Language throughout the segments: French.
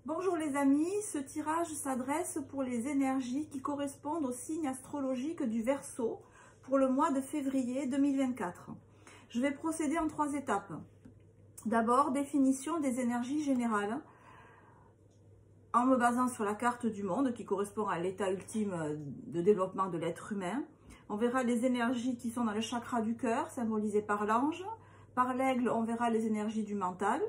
Bonjour les amis, ce tirage s'adresse pour les énergies qui correspondent au signe astrologique du Verseau pour le mois de février 2024. Je vais procéder en 3 étapes. D'abord, définition des énergies générales en me basant sur la carte du monde qui correspond à l'état ultime de développement de l'être humain. On verra les énergies qui sont dans le chakra du cœur, symbolisées par l'ange. Par l'aigle, on verra les énergies du mental.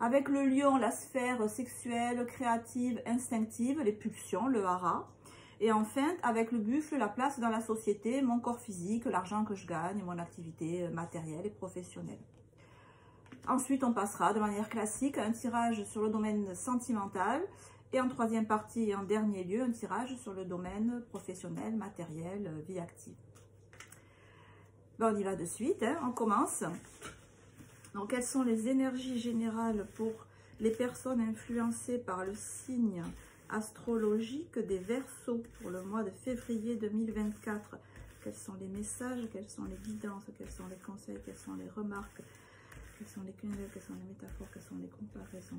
Avec le lion, la sphère sexuelle, créative, instinctive, les pulsions, le hara. Et enfin, avec le buffle, la place dans la société, mon corps physique, l'argent que je gagne, mon activité matérielle et professionnelle. Ensuite, on passera de manière classique à un tirage sur le domaine sentimental. Et en troisième partie et en dernier lieu, un tirage sur le domaine professionnel, matériel, vie active. Ben, on y va de suite, hein, on commence. Donc, quelles sont les énergies générales pour les personnes influencées par le signe astrologique des Verseaux pour le mois de février 2024? Quels sont les messages, quelles sont les guidances, quels sont les conseils, quelles sont les remarques, quels sont les clins d'œil, quelles sont les métaphores, quelles sont les comparaisons,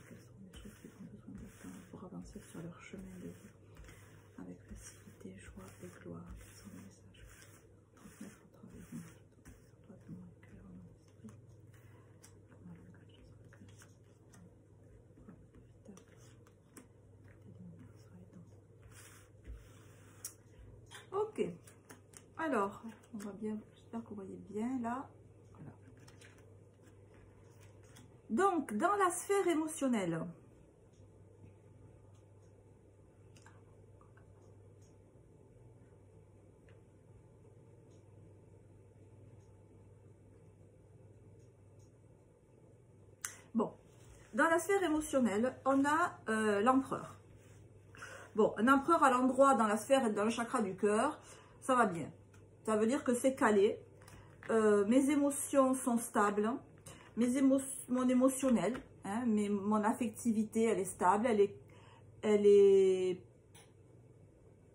quelles sont les choses qui ont besoin de temps pour avancer sur leur chemin de vie avec facilité, joie et gloire? Quels sont les messages transmettre au travers de moi? Ok, alors, on va bien, j'espère que vous voyez bien là. Voilà. Donc, dans la sphère émotionnelle, bon, dans la sphère émotionnelle, on a l'empereur. Bon, un empereur à l'endroit dans la sphère, dans le chakra du cœur, ça va bien. Ça veut dire que c'est calé. Mes émotions sont stables. Mon émotionnel, hein, mon affectivité, elle est stable. Elle est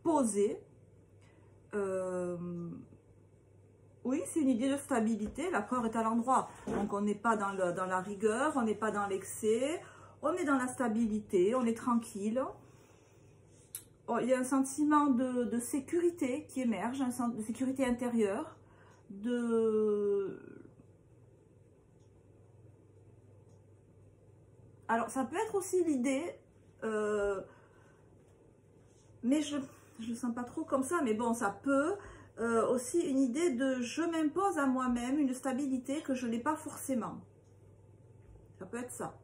posée. Oui, c'est une idée de stabilité. L'empereur est à l'endroit. Donc, on n'est pas dans la rigueur, on n'est pas dans l'excès. On est dans la stabilité, on est tranquille. Oh, il y a un sentiment de sécurité qui émerge, un sentiment de sécurité intérieure, Alors, ça peut être aussi l'idée, mais je ne le sens pas trop comme ça, mais bon, ça peut aussi une idée de je m'impose à moi-même une stabilité que je n'ai pas forcément. Ça peut être ça.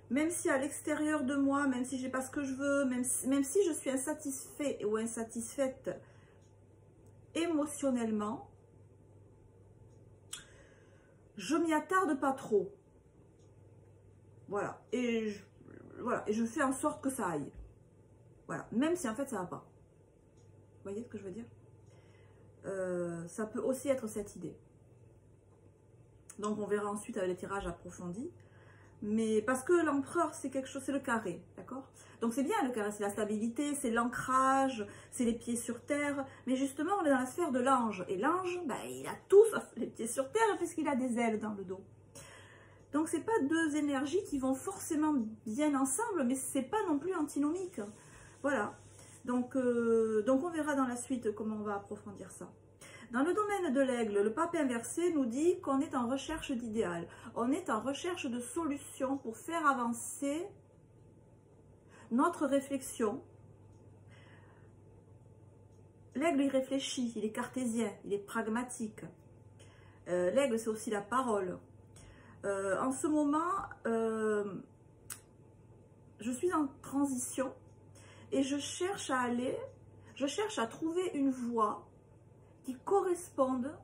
Même si à l'extérieur de moi, même si j'ai pas ce que je veux, même si je suis insatisfait ou insatisfaite émotionnellement, je m'y attarde pas trop. Voilà. Et je fais en sorte que ça aille. Voilà. Même si en fait ça va pas. Vous voyez ce que je veux dire? Ça peut aussi être cette idée. Donc on verra ensuite avec les tirages approfondis. Mais parce que l'empereur, c'est quelque chose, c'est le carré, d'accord? Donc c'est bien le carré, c'est la stabilité, c'est l'ancrage, c'est les pieds sur terre. Mais justement, on est dans la sphère de l'ange. Et l'ange, ben, il a tout sauf les pieds sur terre puisqu'il a des ailes dans le dos. Donc c'est pas deux énergies qui vont forcément bien ensemble, mais c'est pas non plus antinomique. Voilà. Donc on verra dans la suite comment on va approfondir ça. Dans le domaine de l'aigle, le pape inversé nous dit qu'on est en recherche d'idéal. On est en recherche de solutions pour faire avancer notre réflexion. L'aigle, il réfléchit, il est cartésien, il est pragmatique. L'aigle, c'est aussi la parole. En ce moment, je suis en transition et je cherche à trouver une voie qui correspondent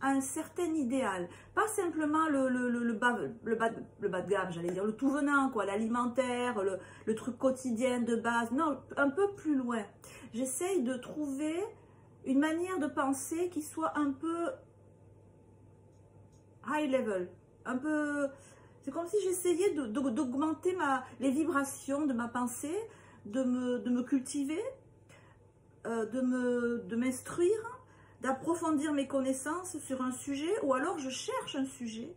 à un certain idéal. Pas simplement le bas de gamme, j'allais dire, le tout venant, quoi, l'alimentaire, le truc quotidien de base. Non, un peu plus loin. J'essaye de trouver une manière de penser qui soit un peu high level. Un peu... C'est comme si j'essayais d'augmenter les vibrations de ma pensée, de me cultiver, de m'instruire, d'approfondir mes connaissances sur un sujet, ou alors je cherche un sujet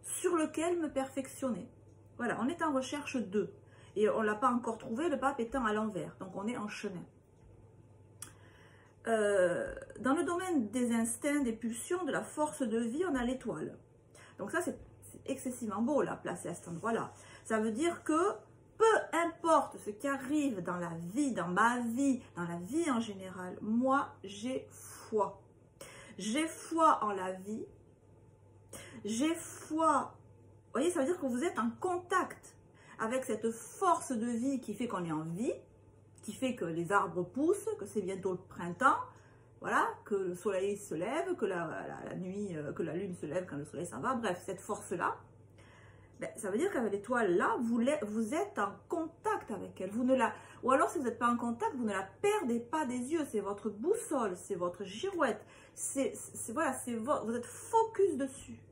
sur lequel me perfectionner. Voilà, on est en recherche de. Et on ne l'a pas encore trouvé, le pape étant à l'envers. Donc on est en chemin. Dans le domaine des instincts, des pulsions, de la force de vie, on a l'étoile. Donc ça, c'est excessivement beau, là, placé à cet endroit-là. Ça veut dire que peu importe ce qui arrive dans la vie, dans ma vie, dans la vie en général, moi, j'ai foi. J'ai foi en la vie. J'ai foi. Vous voyez, ça veut dire que vous êtes en contact avec cette force de vie qui fait qu'on est en vie, qui fait que les arbres poussent, que c'est bientôt le printemps, voilà, que le soleil se lève, que la nuit, que la lune se lève quand le soleil s'en va. Bref, cette force-là, ben, ça veut dire qu'avec l'étoile-là, vous êtes en contact avec elle. Vous ne la, ou alors, si vous n'êtes pas en contact, vous ne la perdez pas des yeux. C'est votre boussole, c'est votre girouette. Voilà, vous êtes focus dessus.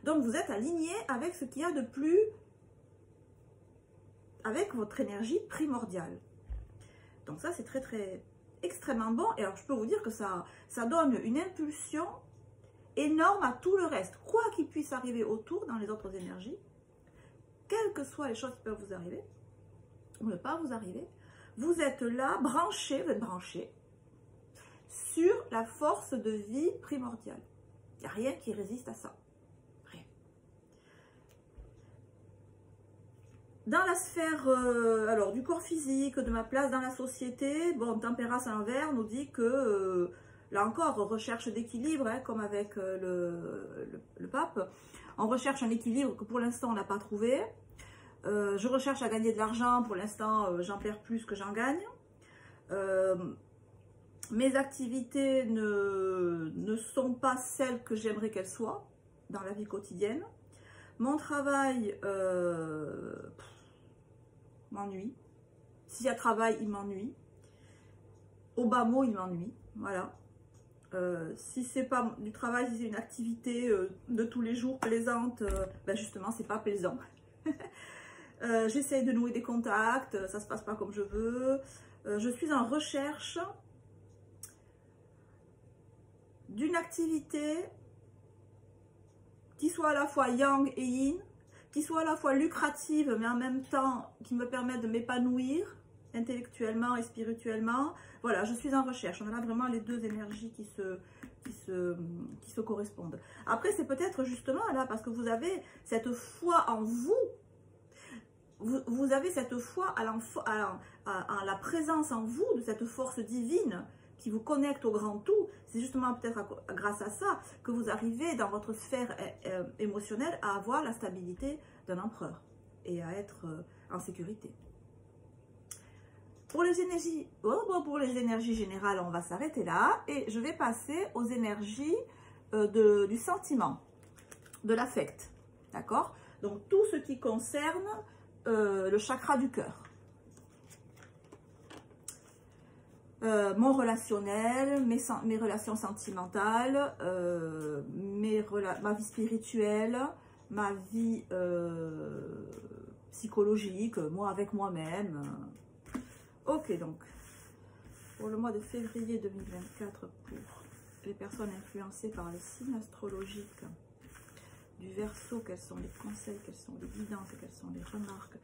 Donc, vous êtes aligné avec ce qu'il y a de plus, avec votre énergie primordiale. Donc ça, c'est extrêmement bon. Et alors, je peux vous dire que ça donne une impulsion énorme à tout le reste. Quoi qu'il puisse arriver autour dans les autres énergies, quelles que soient les choses qui peuvent vous arriver, ou ne pas vous arriver, vous êtes là, branché, vous êtes branché sur la force de vie primordiale. Il n'y a rien qui résiste à ça. Rien. Dans la sphère alors, du corps physique, de ma place dans la société, bon, Tempérace à l'envers nous dit que, là encore, recherche d'équilibre, hein, comme avec le pape. On recherche un équilibre que pour l'instant on n'a pas trouvé. Je recherche à gagner de l'argent, pour l'instant j'en perds plus que j'en gagne. Mes activités ne sont pas celles que j'aimerais qu'elles soient dans la vie quotidienne. Mon travail m'ennuie. S'il y a travail, il m'ennuie. Au bas mot, il m'ennuie. Voilà. Si c'est pas du travail, si c'est une activité de tous les jours plaisante, ben justement, c'est pas plaisant. J'essaye de nouer des contacts, ça se passe pas comme je veux. Je suis en recherche d'une activité qui soit à la fois yang et yin, qui soit à la fois lucrative, mais en même temps qui me permette de m'épanouir intellectuellement et spirituellement. Voilà, je suis en recherche. On a là vraiment les deux énergies qui se correspondent. Après, c'est peut-être justement là, parce que vous avez cette foi en vous. Vous avez cette foi à la présence en vous de cette force divine qui vous connecte au grand tout. C'est justement peut-être grâce à ça que vous arrivez dans votre sphère émotionnelle à avoir la stabilité d'un empereur et à être en sécurité. Pour les énergies générales, on va s'arrêter là et je vais passer aux énergies du sentiment, de l'affect. D'accord? Donc tout ce qui concerne le chakra du cœur. Mon relationnel, mes relations sentimentales, ma vie spirituelle, ma vie psychologique, moi avec moi-même. Ok, donc, pour le mois de février 2024, pour les personnes influencées par le signe astrologique du Verseau, quels sont les conseils, quelles sont les guidances, quelles sont les remarques,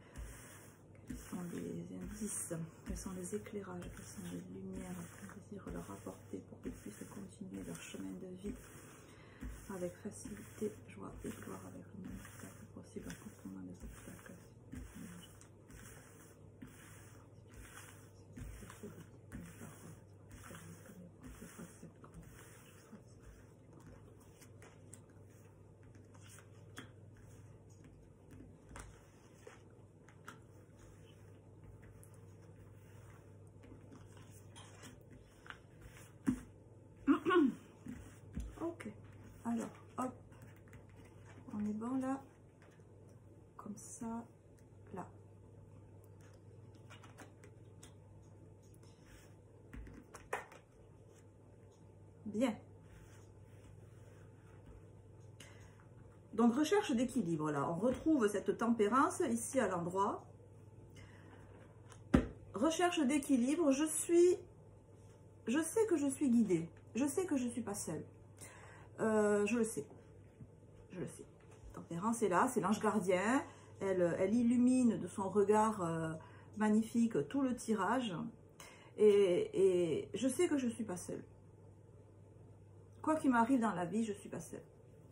quels sont les indices, quels sont les éclairages, quelles sont les lumières qu'on désire leur apporter pour qu'ils puissent continuer leur chemin de vie avec facilité, joie et gloire, avec le moins d'obstacles possible, en contournant les obstacles. Ok, alors, hop, on est bon là, comme ça, là. Bien. Donc, recherche d'équilibre, là. On retrouve cette tempérance ici à l'endroit. Recherche d'équilibre, je sais que je suis guidée. je sais que je ne suis pas seule. Je le sais. Je le sais. Tempérance est là, c'est l'ange gardien. Elle illumine de son regard magnifique tout le tirage. Et je sais que je ne suis pas seule. Quoi qu'il m'arrive dans la vie, je ne suis pas seule.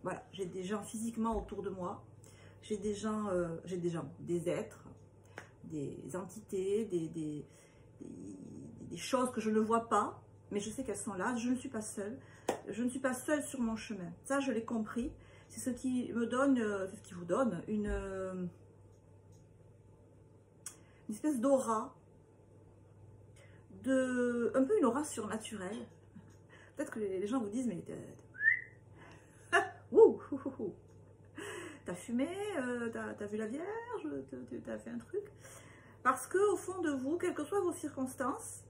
Voilà, j'ai des gens physiquement autour de moi. J'ai des gens, des êtres, des entités, des choses que je ne vois pas. Mais je sais qu'elles sont là. Je ne suis pas seule. Je ne suis pas seule sur mon chemin. Ça, je l'ai compris. C'est ce qui me donne, c'est ce qui vous donne une espèce d'aura, un peu une aura surnaturelle. Peut-être que les gens vous disent, mais t'as fumé, t'as vu la Vierge, t'as fait un truc. Parce que au fond de vous, quelles que soient vos circonstances,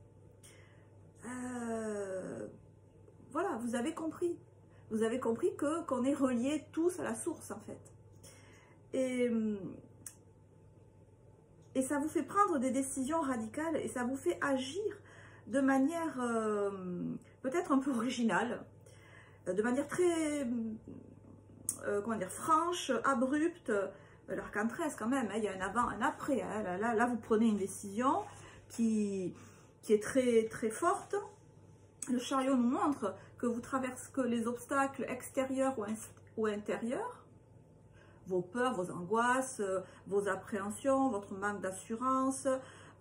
voilà, vous avez compris. Vous avez compris qu'on est reliés tous à la source, en fait. Et ça vous fait prendre des décisions radicales et ça vous fait agir de manière peut-être un peu originale, de manière très, comment dire, franche, abrupte. L'arcane 13 quand même, hein, il y a un avant, un après. Hein. Là, vous prenez une décision qui est très, très forte. Le chariot nous montre que vous traversez que les obstacles extérieurs ou intérieurs, vos peurs, vos angoisses, vos appréhensions, votre manque d'assurance,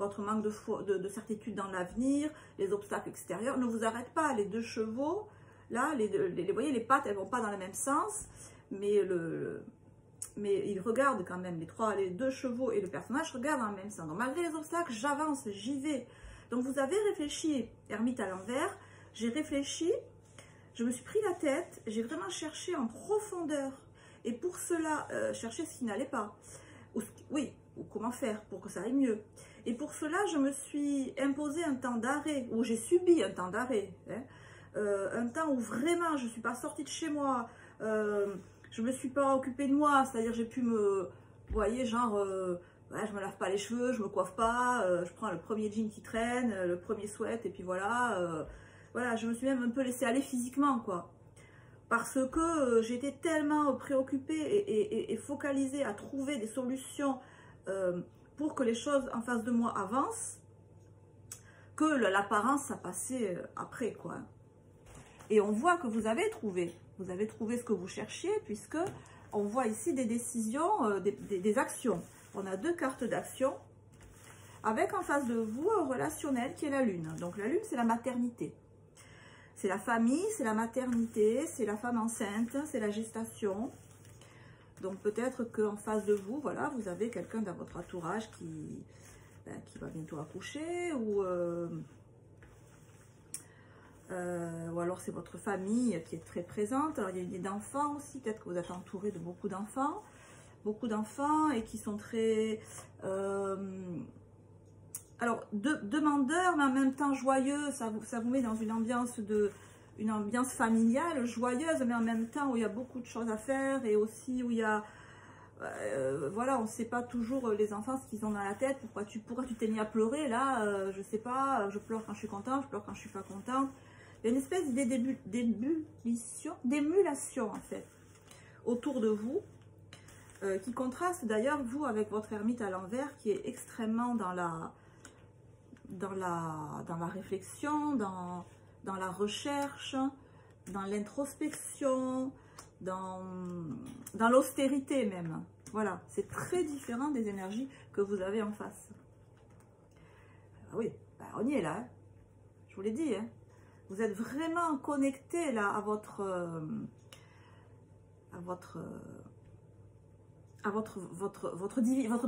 votre manque de certitude dans l'avenir, les obstacles extérieurs ne vous arrêtent pas. Les deux chevaux, là, vous voyez, les pattes, elles ne vont pas dans le même sens, mais ils regardent quand même, les deux chevaux et le personnage regardent dans le même sens. Donc malgré les obstacles, j'avance, j'y vais. Donc vous avez réfléchi, ermite à l'envers, j'ai réfléchi, je me suis pris la tête, j'ai vraiment cherché en profondeur. Et pour cela, chercher ce qui n'allait pas. Ou comment faire pour que ça aille mieux. Et pour cela, je me suis imposé un temps d'arrêt, ou j'ai subi un temps d'arrêt. Hein, un temps où vraiment je ne suis pas sortie de chez moi, je ne me suis pas occupée de moi, c'est-à-dire j'ai pu me, vous voyez, genre, ouais, je me lave pas les cheveux, je me coiffe pas, je prends le premier jean qui traîne, le premier sweat, et puis voilà. Voilà, je me suis même un peu laissée aller physiquement, quoi. Parce que j'étais tellement préoccupée et focalisée à trouver des solutions pour que les choses en face de moi avancent, que l'apparence, ça passait après, quoi. Et on voit que vous avez trouvé ce que vous cherchiez, puisque on voit ici des décisions, des actions. On a deux cartes d'action, avec en face de vous un relationnel qui est la Lune. Donc la Lune, c'est la maternité. C'est la famille, c'est la maternité, c'est la femme enceinte, c'est la gestation. Donc peut-être qu'en face de vous, voilà, vous avez quelqu'un dans votre entourage qui va bientôt accoucher, ou alors c'est votre famille qui est très présente. Alors il y a des enfants aussi, peut-être que vous êtes entouré de beaucoup d'enfants et qui sont très... alors, demandeur, mais en même temps joyeux, ça vous met dans une ambiance familiale, joyeuse, mais en même temps où il y a beaucoup de choses à faire, et aussi où il y a, voilà, on ne sait pas toujours les enfants ce qu'ils ont dans la tête, pourquoi tu t'es mis à pleurer, là, je ne sais pas, je pleure quand je suis contente, je pleure quand je ne suis pas contente. Il y a une espèce d'émulation, en fait, autour de vous, qui contraste d'ailleurs, vous, avec votre ermite à l'envers, qui est extrêmement dans la réflexion, dans la recherche, dans l'introspection, dans l'austérité même. Voilà, c'est très différent des énergies que vous avez en face. Ah oui, ben on y est là, hein. Je vous l'ai dit, hein. Vous êtes vraiment connecté là à votre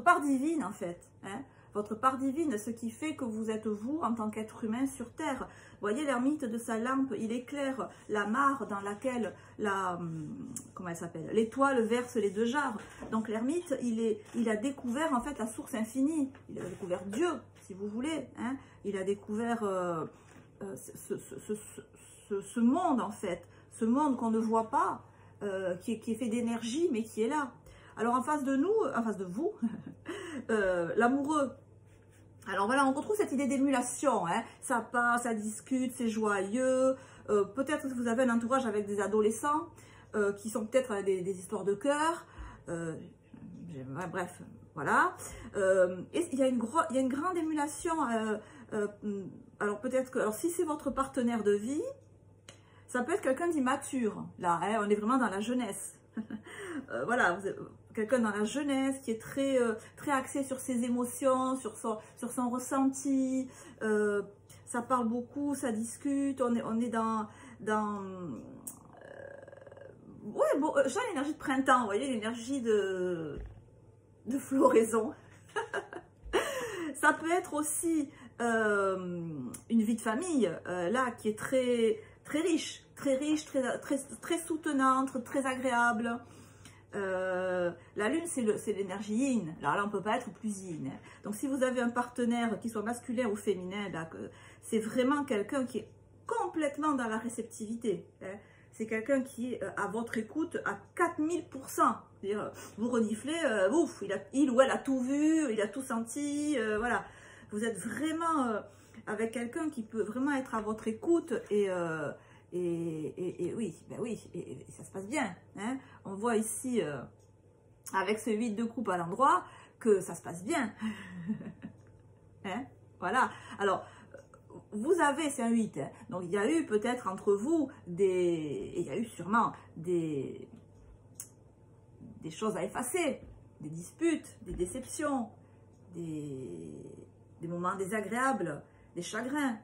part divine, en fait, hein. Votre part divine, ce qui fait que vous êtes vous en tant qu'être humain sur Terre. Vous voyez, l'ermite de sa lampe, il éclaire la mare dans laquelle comment elle s'appelle, l'étoile verse les deux jarres. Donc l'ermite, il a découvert en fait la source infinie. Il a découvert Dieu, si vous voulez, hein. Il a découvert ce monde, en fait, ce monde qu'on ne voit pas, qui est fait d'énergie, mais qui est là. Alors en face de vous, l'amoureux, Alors voilà, on retrouve cette idée d'émulation, hein. Ça passe, ça discute, c'est joyeux. Peut-être que vous avez un entourage avec des adolescents qui sont peut-être des histoires de cœur. Bref, voilà. Et il y a une grande émulation. Alors peut-être que, alors si c'est votre partenaire de vie, ça peut être quelqu'un d'immature. Là, hein, on est vraiment dans la jeunesse. Voilà, quelqu'un dans la jeunesse qui est très axé sur ses émotions, sur son ressenti. Ça parle beaucoup, ça discute. On est dans ouais, bon, j'ai l'énergie de printemps, vous voyez, l'énergie de floraison. Ça peut être aussi une vie de famille, là, qui est très riche, très soutenante, très agréable. La lune, c'est l'énergie yin. Là, on ne peut pas être plus yin. Donc, si vous avez un partenaire qui soit masculin ou féminin, c'est vraiment quelqu'un qui est complètement dans la réceptivité. Hein. C'est quelqu'un qui est à votre écoute à 4000%. C'est-à-dire, vous reniflez, ouf, il ou elle a tout vu, il a tout senti, voilà. Vous êtes vraiment avec quelqu'un qui peut vraiment être à votre écoute et oui, ben oui, et ça se passe bien. Hein. On voit ici, avec ce 8 de coupe à l'endroit, que ça se passe bien. Hein. Voilà. Alors, vous avez, c'est un 8, hein. Donc il y a eu peut-être entre vous il y a eu sûrement des choses à effacer, des disputes, des déceptions, des moments désagréables, des chagrins.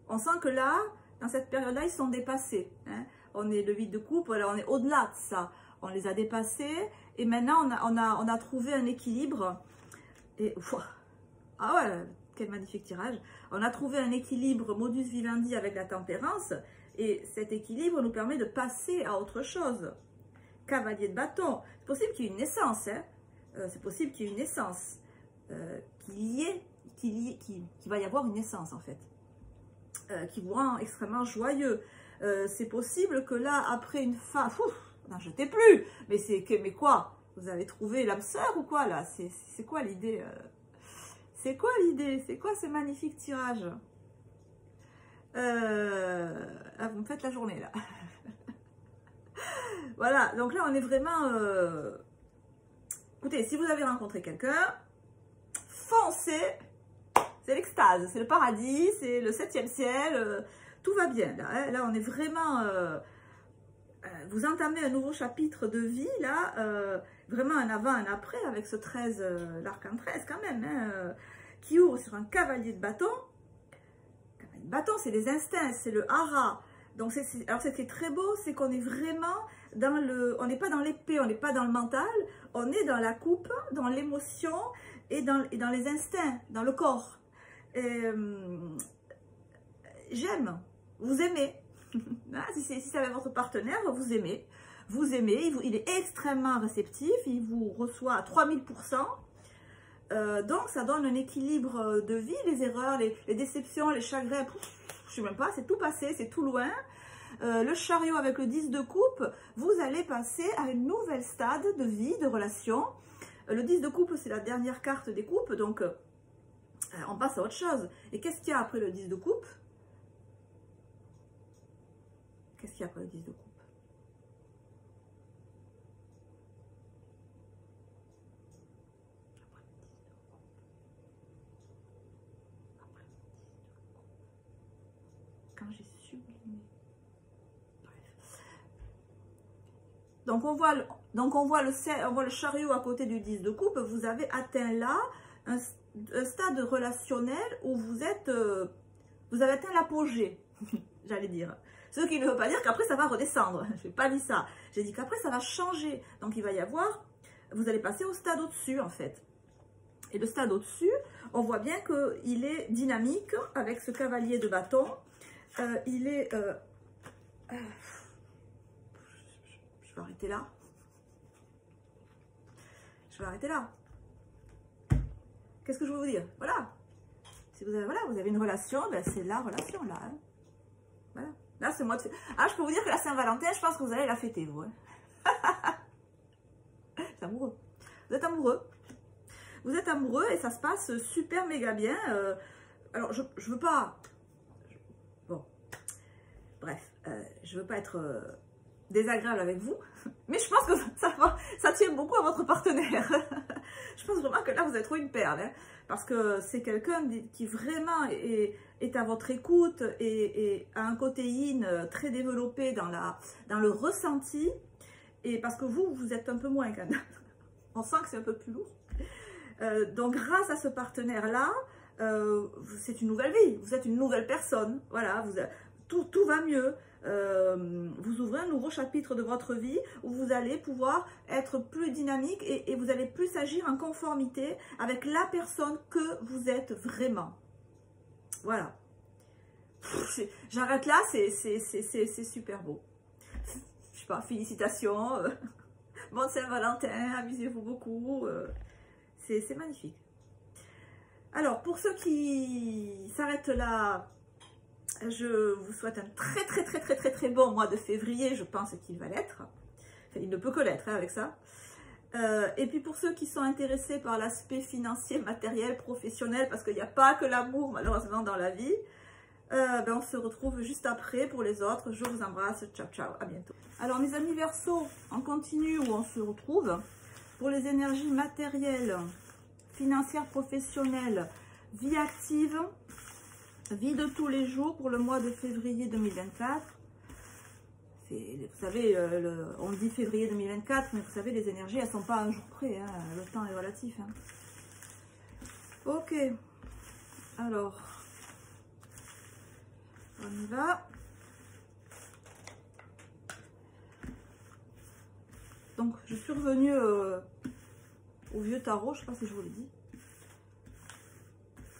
On sent que là, dans cette période-là, ils sont dépassés. Hein. On est le 8 de coupe, voilà, on est au-delà de ça. On les a dépassés et maintenant on a trouvé un équilibre. Et ah ouais, quel magnifique tirage. On a trouvé un équilibre modus vivendi avec la tempérance et cet équilibre nous permet de passer à autre chose. Cavalier de bâton, c'est possible qu'il y ait une naissance, hein. C'est possible qu'il y ait une naissance, qu'il va y avoir une naissance en fait, qui vous rend extrêmement joyeux. C'est possible que là, après une femme, n'en jetez plus, mais quoi? Vous avez trouvé l'âme sœur ou quoi là? C'est quoi l'idée? C'est quoi l'idée? C'est quoi ce magnifique tirage? Ah, vous me faites la journée là. Voilà, donc là on est vraiment... Écoutez, si vous avez rencontré quelqu'un, foncez, c'est l'extase, c'est le paradis, c'est le 7e ciel, tout va bien. Là, hein. Là on est vraiment... vous entamez un nouveau chapitre de vie, là, vraiment un avant, un après, avec ce 13, l'arcane 13 quand même, hein, qui ouvre sur un cavalier de bâton. Cavalier de bâton, c'est les instincts, c'est le hara. Donc, alors, ce qui est très beau, c'est qu'on est vraiment dans on n'est pas dans l'épée, on n'est pas dans le mental, on est dans la coupe, dans l'émotion et dans les instincts, dans le corps. J'aime, vous aimez. Si c'est avec votre partenaire, vous aimez, il est extrêmement réceptif, il vous reçoit à 3000%. Donc ça donne un équilibre de vie, les erreurs, les déceptions, les chagrins, je sais même pas, c'est tout passé, c'est tout loin. Le chariot avec le 10 de coupe, vous allez passer à une nouvelle stade de vie, de relation. Le 10 de coupe, c'est la dernière carte des coupes, donc on passe à autre chose. Et qu'est-ce qu'il y a après le 10 de coupe? Qu'est-ce qu'il y a après le 10 de coupe? Quand j'ai sublimé. Bref. Donc on voit le chariot à côté du 10 de coupe. Vous avez atteint là un stade relationnel où vous avez atteint l'apogée, j'allais dire. Ce qui ne veut pas dire qu'après ça va redescendre. Je n'ai pas dit ça. J'ai dit qu'après ça va changer. Donc il va y avoir, vous allez passer au stade au-dessus en fait. Et le stade au-dessus, on voit bien qu'il est dynamique avec ce cavalier de bâton. Il est... je vais arrêter là. Je vais arrêter là. Qu'est-ce que je veux vous dire? Voilà. Si vous avez une relation, ben c'est la relation là. Hein. Voilà. Là, c'est moi. Ah, je peux vous dire que la Saint-Valentin, je pense que vous allez la fêter, vous. Hein. C'est amoureux. Vous êtes amoureux. Vous êtes amoureux et ça se passe super méga bien. Alors, je veux pas... Bon, bref, je veux pas être désagréable avec vous, mais je pense que ça tient beaucoup à votre partenaire. Je pense vraiment que là, vous avez trouvé une perle, hein, parce que c'est quelqu'un qui vraiment est à votre écoute et a un côté yin très développé dans le ressenti, et parce que vous êtes un peu moins quand même. On sent que c'est un peu plus lourd. Donc, grâce à ce partenaire-là, c'est une nouvelle vie, vous êtes une nouvelle personne, voilà, tout va mieux. Vous ouvrez un nouveau chapitre de votre vie où vous allez pouvoir être plus dynamique et vous allez plus agir en conformité avec la personne que vous êtes vraiment. Voilà. J'arrête là, c'est super beau. Je sais pas, félicitations. Bonne Saint-Valentin, amusez-vous beaucoup. C'est magnifique. Alors, pour ceux qui s'arrêtent là, je vous souhaite un très bon mois de février, je pense qu'il va l'être. Enfin, il ne peut que l'être, hein, avec ça. Et puis pour ceux qui sont intéressés par l'aspect financier, matériel, professionnel, parce qu'il n'y a pas que l'amour malheureusement dans la vie, on se retrouve juste après pour les autres. Je vous embrasse, ciao ciao, à bientôt. Alors mes amis Verseaux, on continue où on se retrouve. Pour les énergies matérielles, financières, professionnelles, vie active, vie de tous les jours pour le mois de février 2024. Vous savez, on dit février 2024, mais vous savez, les énergies, elles ne sont pas à un jour près. Hein, le temps est relatif. Hein. Ok. Alors, on y va. Donc, je suis revenue au vieux tarot, je ne sais pas si je vous l'ai dit.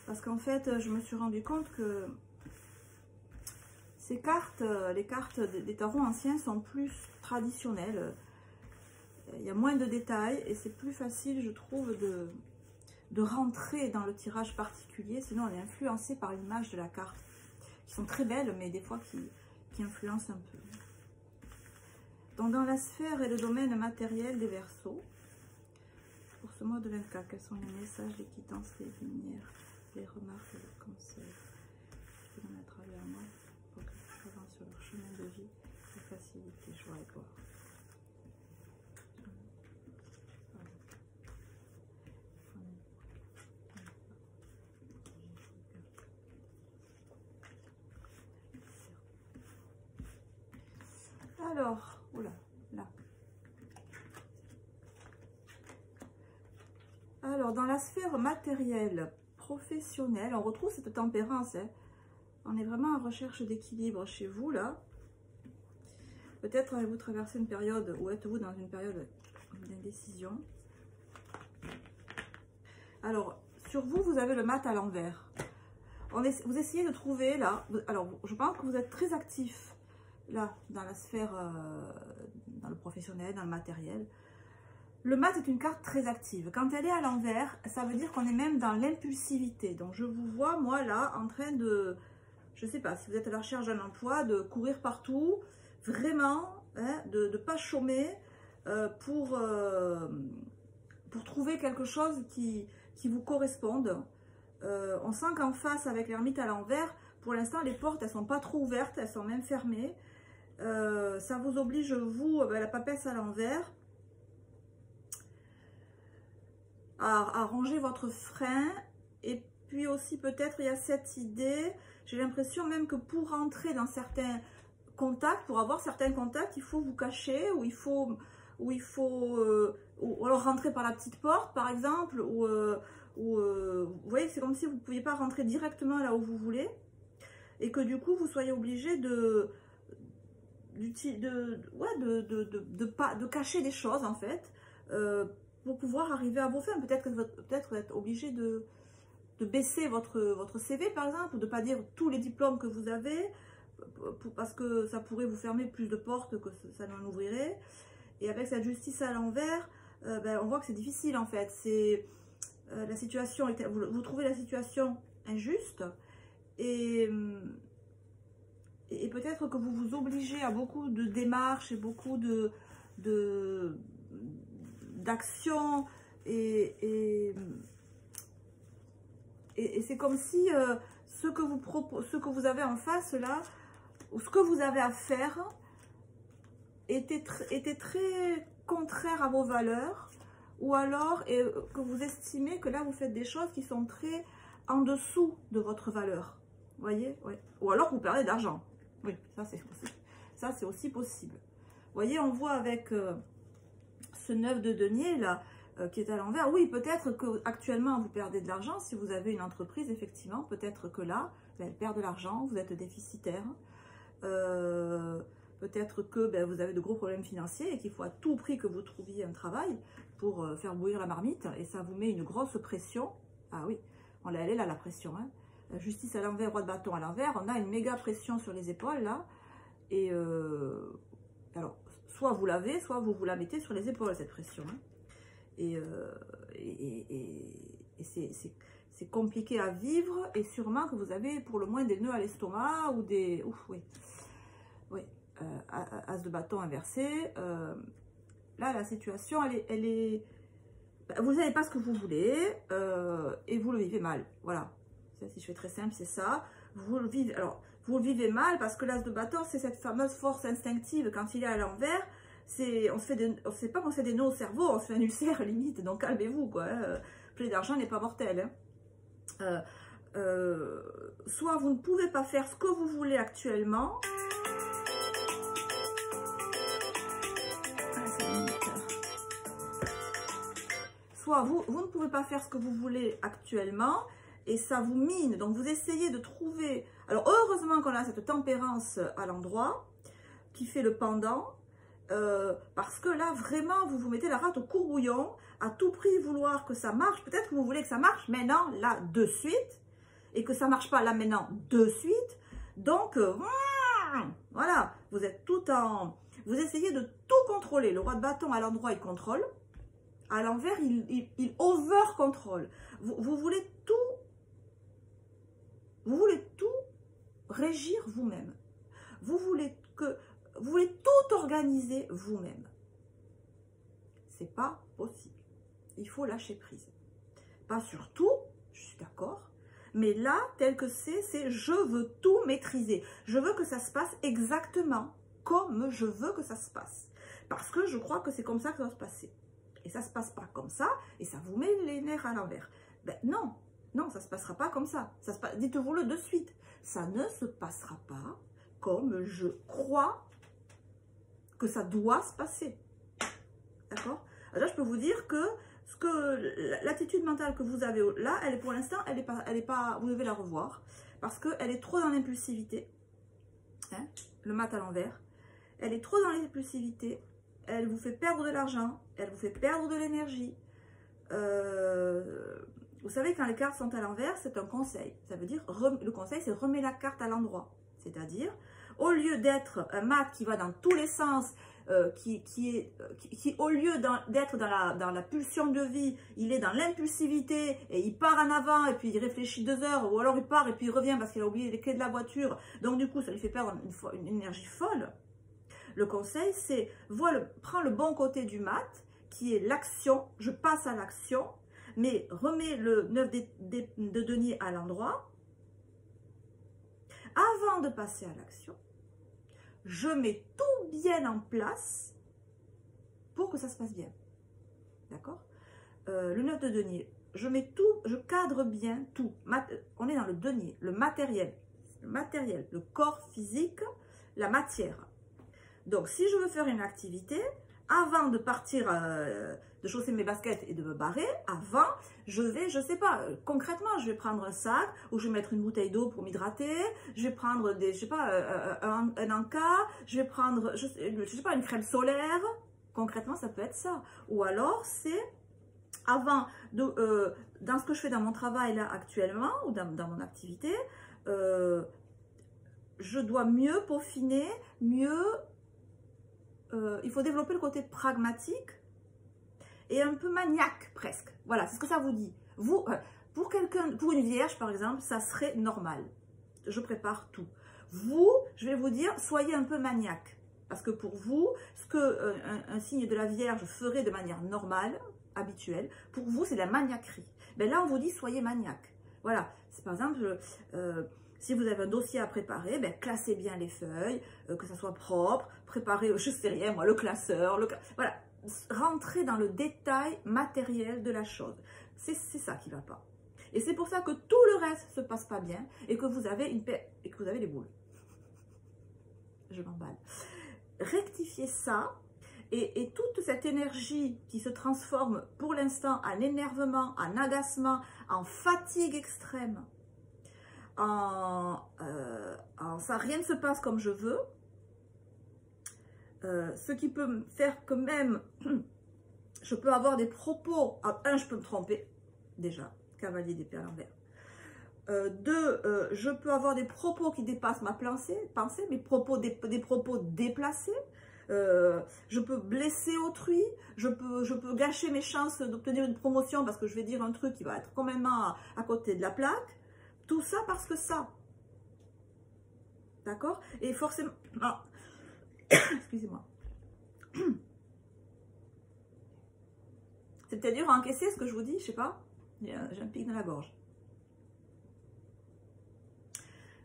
Parce qu'en fait, je me suis rendu compte que ces cartes, les cartes des tarots anciens sont plus traditionnelles. Il y a moins de détails et c'est plus facile, je trouve, de rentrer dans le tirage particulier. Sinon, on est influencé par l'image de la carte, qui sont très belles, mais des fois qui influencent un peu. Donc, dans la sphère et le domaine matériel des Verseaux, pour ce mois de 24, quels sont les messages, les quittances, les lumières, les remarques et les conseils qui viennent à travers moi pour que je avance sur leur chemin de vie avec facilité, joie et gloire. Alors, oula, là. Alors, dans la sphère matérielle, professionnelle, on retrouve cette tempérance. Hein. On est vraiment en recherche d'équilibre chez vous, là. Peut-être avez-vous traversé une période, ou êtes-vous dans une période d'indécision. Alors, sur vous, vous avez le mat à l'envers. Vous essayez de trouver, là, alors, je pense que vous êtes très actif, là, dans la sphère, dans le professionnel, dans le matériel. Le mat est une carte très active. Quand elle est à l'envers, ça veut dire qu'on est même dans l'impulsivité. Donc, je vous vois, moi, là, en train de, je ne sais pas, si vous êtes à la recherche d'un emploi, de courir partout, vraiment, hein, de ne pas chômer pour trouver quelque chose qui vous corresponde. On sent qu'en face, avec l'ermite à l'envers, pour l'instant, les portes, elles ne sont pas trop ouvertes, elles sont même fermées. Ça vous oblige, vous, la papesse à l'envers, à ranger votre frein. Et puis aussi, peut-être, il y a cette idée, j'ai l'impression même que pour rentrer dans certains contacts, pour avoir certains contacts, il faut vous cacher, ou alors rentrer par la petite porte, par exemple, vous voyez, c'est comme si vous ne pouviez pas rentrer directement là où vous voulez, et que du coup, vous soyez obligé de cacher des choses, en fait, pour pouvoir arriver à vos fins. Peut-être vous êtes obligé de baisser votre CV, par exemple, ou de ne pas dire tous les diplômes que vous avez, parce que ça pourrait vous fermer plus de portes que ça n'en ouvrirait. Et avec cette justice à l'envers, on voit que c'est difficile, en fait. La situation, vous trouvez la situation injuste, et peut-être que vous vous obligez à beaucoup de démarches et beaucoup d'actions, et Et c'est comme si ce que vous avez en face là, ou ce que vous avez à faire, était très contraire à vos valeurs, ou alors que vous estimez que là vous faites des choses qui sont très en dessous de votre valeur. Vous voyez, ouais. Ou alors vous perdez d'argent. Oui, ça c'est aussi possible. Vous voyez, on voit avec ce 9 de denier là, qui est à l'envers. Oui, peut-être que actuellement vous perdez de l'argent. Si vous avez une entreprise, effectivement, peut-être que là, elle perd de l'argent, vous êtes déficitaire. Peut-être que vous avez de gros problèmes financiers et qu'il faut à tout prix que vous trouviez un travail pour faire bouillir la marmite. Et ça vous met une grosse pression. Ah oui, elle est là la pression. Hein. Justice à l'envers, roi de bâton à l'envers. On a une méga pression sur les épaules là. Et alors, soit vous l'avez, soit vous la mettez sur les épaules, cette pression. Hein. Et c'est compliqué à vivre. Et sûrement que vous avez pour le moins des nœuds à l'estomac ou des... Ouf, oui. Oui. As de bâton inversé. Là, la situation, elle est... Vous ne savez pas ce que vous voulez et vous le vivez mal. Voilà. Si je fais très simple, c'est ça. Vous le vivez... Alors, vous le vivez mal parce que l'as de bâton, c'est cette fameuse force instinctive. Quand il est à l'envers, on ne sait pas qu'on fait des nœuds au cerveau, on se fait un ulcère limite. Donc, calmez-vous, quoi. Plus d'argent n'est pas mortel. Hein. Soit vous ne pouvez pas faire ce que vous voulez actuellement... Soit vous ne pouvez pas faire ce que vous voulez actuellement et ça vous mine. Donc, vous essayez de trouver... Alors, heureusement qu'on a cette tempérance à l'endroit qui fait le pendant parce que là, vraiment, vous vous mettez la rate au courbouillon à tout prix vouloir que ça marche. Peut-être que vous voulez que ça marche maintenant, là, de suite et que ça ne marche pas là, maintenant, de suite. Donc, voilà, vous êtes tout en... Vous essayez de tout contrôler. Le roi de bâton à l'endroit, il contrôle. À l'envers, il over-contrôle. Vous voulez tout régir vous-même. Vous voulez tout organiser vous-même. C'est pas possible. Il faut lâcher prise. Pas sur tout, je suis d'accord. Mais là, tel que c'est je veux tout maîtriser. Je veux que ça se passe exactement comme je veux que ça se passe. Parce que je crois que c'est comme ça que ça va se passer. Et ça ne se passe pas comme ça, et ça vous met les nerfs à l'envers. Ben non, non, ça ne se passera pas comme ça. Dites-vous-le de suite. Ça ne se passera pas comme je crois que ça doit se passer. D'accord? Alors là, je peux vous dire que l'attitude mentale que vous avez là, elle est pour l'instant, elle est pas, vous devez la revoir, parce qu'elle est trop dans l'impulsivité. Hein, le mat à l'envers. Elle est trop dans l'impulsivité. Elle vous fait perdre de l'argent, elle vous fait perdre de l'énergie. Vous savez, quand les cartes sont à l'envers, c'est un conseil. Ça veut dire, le conseil, c'est remettre la carte à l'endroit. C'est-à-dire, au lieu d'être un mat qui va dans tous les sens, qui au lieu d'être dans la pulsion de vie, il est dans l'impulsivité et il part en avant et puis il réfléchit 2 heures, ou alors il part et puis il revient parce qu'il a oublié les clés de la voiture. Donc du coup, ça lui fait perdre une énergie folle. Le conseil, c'est prends le bon côté du mat, qui est l'action. Je passe à l'action, mais remets le 9 de denier à l'endroit. Avant de passer à l'action, je mets tout bien en place pour que ça se passe bien. D'accord? Le 9 de denier, je cadre bien tout. On est dans le denier, le matériel, le corps physique, la matière. Donc, si je veux faire une activité, avant de partir, de chausser mes baskets et de me barrer, avant, je sais pas, concrètement, je vais prendre un sac où je vais mettre une bouteille d'eau pour m'hydrater, je vais prendre je sais pas, un encas, je vais prendre, je sais pas, une crème solaire. Concrètement, ça peut être ça. Ou alors, c'est avant, dans ce que je fais dans mon travail là actuellement, ou dans mon activité, je dois mieux peaufiner, il faut développer le côté pragmatique et un peu maniaque presque. Voilà, c'est ce que ça vous dit. Vous, pour une vierge par exemple, ça serait normal. Je prépare tout. Vous, je vais vous dire, soyez un peu maniaque. Parce que pour vous, ce que un signe de la vierge ferait de manière normale, habituelle, pour vous c'est de la maniaquerie. Ben là on vous dit soyez maniaque. Voilà, c'est par exemple, si vous avez un dossier à préparer, ben, classez bien les feuilles, que ça soit propre, préparez, je sais rien moi, le classeur, voilà, rentrez dans le détail matériel de la chose. C'est ça qui ne va pas. Et c'est pour ça que tout le reste ne se passe pas bien et que vous avez des boules. Je m'emballe. Rectifiez ça et toute cette énergie qui se transforme pour l'instant en énervement, en agacement, en fatigue extrême, ça rien ne se passe comme je veux, ce qui peut me faire que même je peux avoir des propos, je peux me tromper déjà, cavalier d'épée à l'envers. Je peux avoir des propos qui dépassent ma pensée, des propos déplacés. Je peux blesser autrui, je peux gâcher mes chances d'obtenir une promotion parce que je vais dire un truc qui va être complètement à côté de la plaque. Tout ça parce que ça. D'accord? Et forcément... Ah. Excusez-moi. C'est peut-être dur à encaisser ce que je vous dis, je sais pas. J'ai un pic dans la gorge.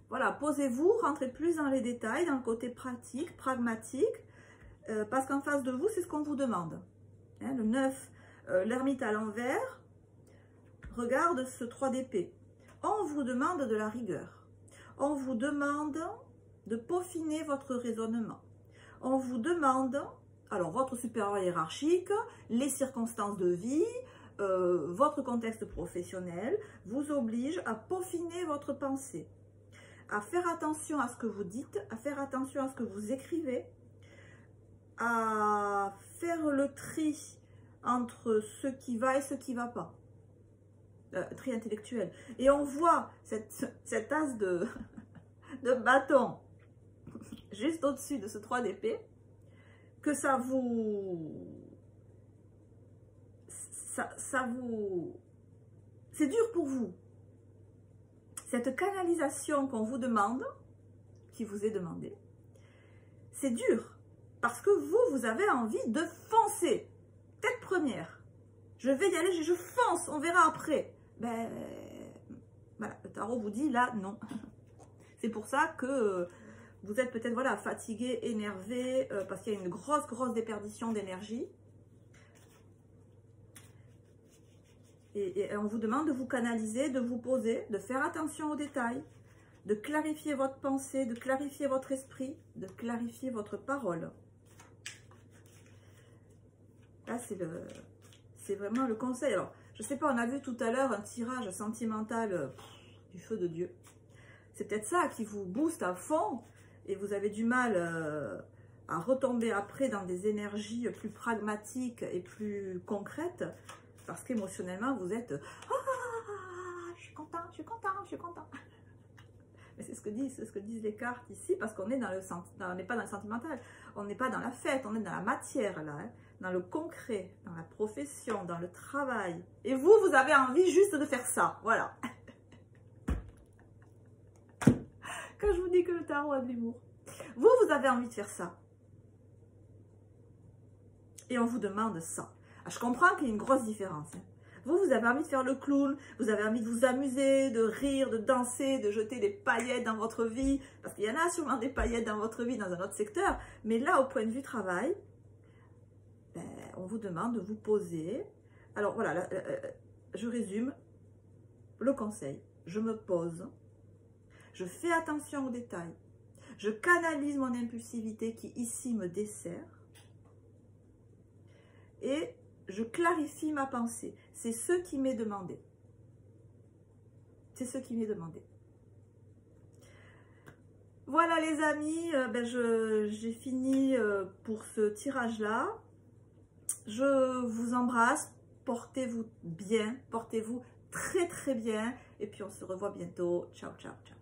Voilà, posez-vous, rentrez plus dans les détails, dans le côté pratique, pragmatique, parce qu'en face de vous, c'est ce qu'on vous demande. Hein, le 9, l'ermite à l'envers, regarde ce 3 d'épée. On vous demande de la rigueur. On vous demande de peaufiner votre raisonnement. On vous demande, alors votre supérieur hiérarchique, les circonstances de vie, votre contexte professionnel, vous oblige à peaufiner votre pensée, à faire attention à ce que vous dites, à faire attention à ce que vous écrivez, à faire le tri entre ce qui va et ce qui ne va pas. Tri intellectuel. Et on voit cette as de bâton juste au-dessus de ce 3 d'épée, que ça vous... C'est dur pour vous. Cette canalisation qu'on vous demande, qui vous est demandée, c'est dur. Parce que vous avez envie de foncer. Tête première. Je vais y aller, je fonce, on verra après. Ben, voilà, le tarot vous dit là, non. C'est pour ça que vous êtes peut-être voilà, fatigué, énervé, parce qu'il y a une grosse déperdition d'énergie. Et on vous demande de vous canaliser, de vous poser, de faire attention aux détails, de clarifier votre pensée, de clarifier votre esprit, de clarifier votre parole. Là, c'est vraiment le conseil. Alors, je ne sais pas, on a vu tout à l'heure un tirage sentimental du feu de Dieu. C'est peut-être ça qui vous booste à fond et vous avez du mal à retomber après dans des énergies plus pragmatiques et plus concrètes parce qu'émotionnellement, vous êtes « Ah, je suis content, je suis content, je suis content ». Mais c'est ce que disent les cartes ici parce qu'on est on n'est pas dans le sentimental, on n'est pas dans la fête, on est dans la matière là, hein, dans le concret, dans la profession, dans le travail. Et vous avez envie juste de faire ça, voilà. Quand je vous dis que le tarot a de l'humour. Vous avez envie de faire ça. Et on vous demande ça. Ah, je comprends qu'il y a une grosse différence. Hein. Vous avez envie de faire le clown, vous avez envie de vous amuser, de rire, de danser, de jeter des paillettes dans votre vie. Parce qu'il y en a sûrement des paillettes dans votre vie, dans un autre secteur. Mais là, au point de vue travail, ben, on vous demande de vous poser. Alors voilà, là, je résume le conseil. Je me pose. Je fais attention aux détails. Je canalise mon impulsivité qui ici me dessert. Et je clarifie ma pensée. C'est ce qui m'est demandé. C'est ce qui m'est demandé. Voilà les amis, ben j'ai fini pour ce tirage-là. Je vous embrasse. Portez-vous bien. Portez-vous très très bien. Et puis on se revoit bientôt. Ciao, ciao, ciao.